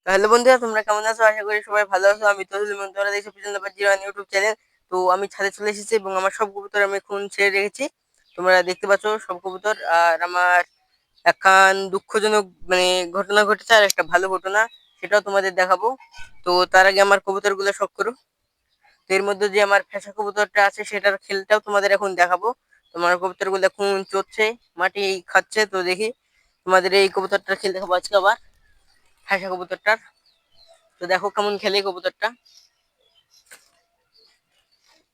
তো হ্যালো বন্ধুরা, তোমরা কেমন আছো? আশা করি সবাই ভালো আছো। আমি তহিল, তোমরা দেখছো পিজন নাম্বার 01 ইউটিউব চ্যানেল। তো আমি ছাদে চলে এসেছি এবং আমার সব কবুতর আমি এখন ছেড়ে রেখেছি। তোমরা দেখতে পাচ্ছ সব কবুতর। আর আমার একখান দুঃখজনক ঘটনা ঘটেছে, আর একটা ভালো ঘটনা, সেটাও তোমাদের দেখাবো। তো তার আগে আমার কবুতরগুলো শখ করো। তো এর মধ্যে যে আমার ফেসা কবুতরটা আছে সেটার খেলটাও তোমাদের এখন দেখাবো। তোমার কবুতরগুলো এখন চড়ছে, মাটি খাচ্ছে। তো দেখি তোমাদের এই কবুতরটার খেল দেখাবো আজকে আবার, ফেসা কবুতরটার। তো দেখো কেমন খেলে কবুতরটা।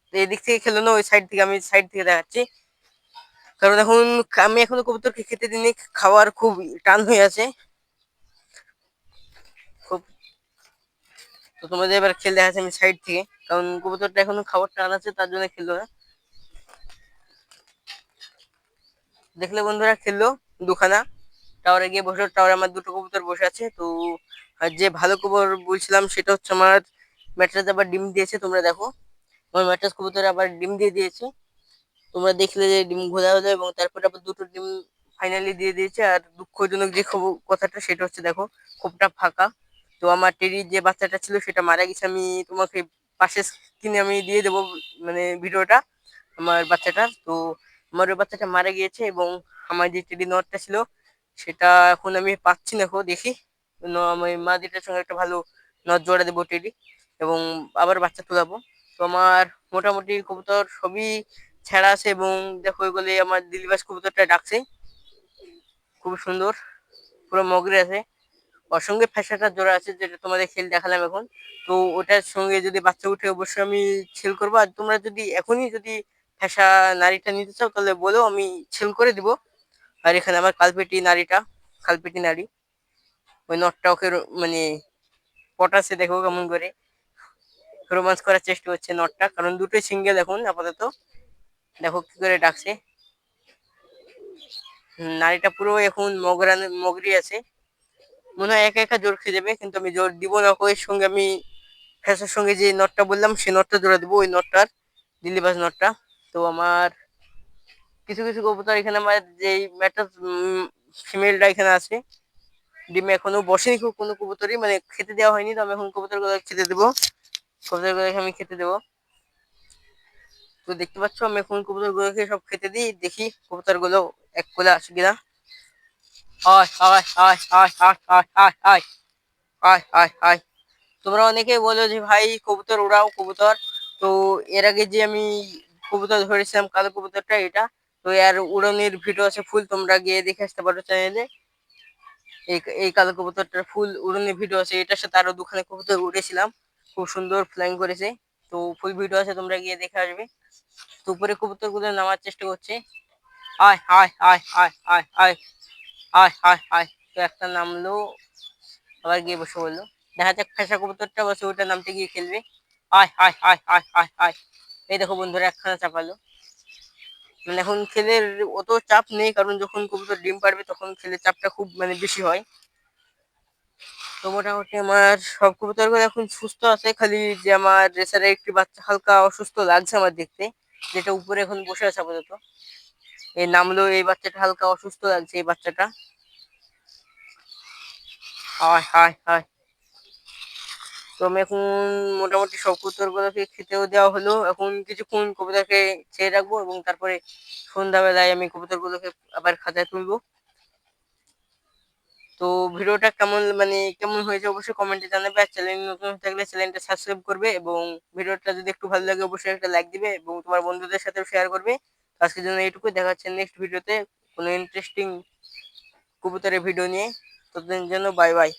তো এদিক থেকে খেলো না, ওই সাইড থেকে, আমি সাইড থেকে দেখাচ্ছি। কারণ এখন আমি এখনো কবুতরকে খেতে দিইনি, খাওয়ার খুব টান হয়ে আছে খুব। তো তোমাদের এবার খেল দেখাচ্ছি আমি সাইড থেকে, কারণ কবুতরটা এখনো খাওয়ার টান আছে, তার জন্য খেললো না। দেখলে বন্ধুরা, খেললো দুখানা। টাওয়ারে গিয়ে বসে, টাওয়ারে আমার দুটো কবুতর বসে আছে। তো আর যে ভালো খবর বলছিলাম সেটা হচ্ছে আমার ম্যাট্রেস আবার ডিম দিয়েছে। তোমরা দেখো, আমার ম্যাট্রেস কবুতর আবার ডিম দিয়ে দিয়েছে। তোমরা দেখলে যে ডিম ঘোলা হলো, এবং তারপরে আবার দুটো ডিম ফাইনালি দিয়ে দিয়েছে। আর দুঃখজনক যে খবর কথাটা সেটা হচ্ছে, দেখো খোপটা ফাঁকা। তো আমার টেরির যে বাচ্চাটা ছিল সেটা মারা গেছে। আমি তোমাকে পাশে স্ক্রিনে আমি দিয়ে দেবো ভিডিওটা আমার বাচ্চাটার। তো আমার ওই বাচ্চাটা মারা গিয়েছে, এবং আমার যে টেডি নটটা ছিল সেটা এখন আমি পাচ্ছি না। দেখি আমি মা যেটার সঙ্গে একটা ভালো নট জোড়া দেবো টেডি, এবং আবার বাচ্চা তোলাবো। তো আমার মোটামুটি কবুতর সবই ছেঁড়া আছে, এবং দেখো এগুলি আমার দিলবাস কবুতরটা ডাকছে, খুব সুন্দর, পুরো মগরে আছে। ওর সঙ্গে ফ্যাসাটা জোড়া আছে, যেটা তোমাদের খেল দেখালাম এখন। তো ওটার সঙ্গে যদি বাচ্চা উঠে অবশ্যই আমি ছেল করবো। আর তোমরা যদি এখনই যদি ফ্যাসা নারীটা নিতে চাও তাহলে বলো, আমি ছেল করে দিব। আর এখানে আমার কালপেটি নারীটা, কালপেটি নারী, ওই নটটা ওকে মানে পটাছে, দেখো কেমন করে রোমান্স করার চেষ্টা করছে নটটা, কারণ দুটোই সিঙ্গেল এখন আপাতত। দেখো কি করে ডাকছে। নারীটা পুরো এখন মগরি আছে, মনে হয় একা একা জোর খেয়ে যাবে, কিন্তু আমি জোর দিব না। এর সঙ্গে আমি ফ্যাসের সঙ্গে যে নটটা বললাম সেই নটটা জোড়া দিব, ওই নটটার, দিল্লিবাজ নটটা। তো আমার কিছু কিছু কবুতর এখানে, আমার যে ম্যাটার ফিমেলটা এখানে আছে, ডিমে এখনো বসেনি কোনো কবুতরই, খেতে দেওয়া হয়নি। তো আমি এখন কবুতর গুলো খেতে দেবো, কবুতর গুলোকে আমি খেতে দেবো। তো দেখতে পাচ্ছ আমি এখন কবুতর গুলোকে সব খেতে দিই, দেখি কবুতর গুলো এক কোলে আসে কিনা। আয় আয় আয় আয় আয় আয় আয় আয় আয় আয় আয়। তোমরা অনেকে বলো যে ভাই কবুতর উড়াও কবুতর। তো এর আগে যে আমি কবুতর ধরেছিলাম, কালো কবুতরটা এটা, তো এর উড়নের ভিডিও আছে ফুল, তোমরা গিয়ে দেখে আসতে পারো চ্যানেলে। এই কালো কবুতরটার ফুল উড়নের ভিডিও আছে, এটার সাথে আরো দুখানে কবুতর উড়েছিলাম, খুব সুন্দর ফ্লাইং করেছে। তো ফুল ভিডিও আছে, তোমরা গিয়ে দেখে আসবে। তো উপরে কবুতর গুলো নামার চেষ্টা করছে, আয় আয় আয় আয় আয় আয় আয় আয় আয়। তো একটা নামলো, আবার গিয়ে বসে বললো। দেখা যাক ফেসা কবুতরটা বসে ওটা নামতে গিয়ে খেলবে। আয় আয় আয় আয় আয় আয়। এই দেখো বন্ধুরা, একখানা চাপালো। এখন খেলের অত চাপ নেই, কারণ যখন কবুতর ডিম পারবে তখন খেলের চাপটা খুব বেশি হয়। তো মোটামুটি আমার সব কবুতর গুলো এখন সুস্থ আছে, খালি যে আমার রেসারের একটি বাচ্চা হালকা অসুস্থ লাগছে আমার দেখতে, যেটা উপরে এখন বসে আছে আপাতত। এই নামলো, এই বাচ্চাটা হালকা অসুস্থ লাগছে, এই বাচ্চাটা। আয় আয় আয়। তো আমি এখন মোটামুটি সব কবুতর গুলোকে খেতেও দেওয়া হলো, এখন কিছুক্ষণ কবুতরকে ছেড়ে রাখবো, এবং তারপরে সন্ধ্যাবেলায় আমি কবুতর গুলোকে আবার খাঁচায় তুলবো। তো ভিডিওটা কেমন হয়েছে অবশ্যই কমেন্টে জানাবে। আর চ্যানেল নতুন হয়ে থাকলে চ্যানেলটা সাবস্ক্রাইব করবে, এবং ভিডিওটা যদি একটু ভালো লাগে অবশ্যই একটা লাইক দিবে, এবং তোমার বন্ধুদের সাথেও শেয়ার করবে। আজকের জন্য এইটুকু, দেখা হচ্ছে নেক্সট ভিডিওতে কোনো ইন্টারেস্টিং কবুতরের ভিডিও নিয়ে। ততদিন জন্য বাই বাই।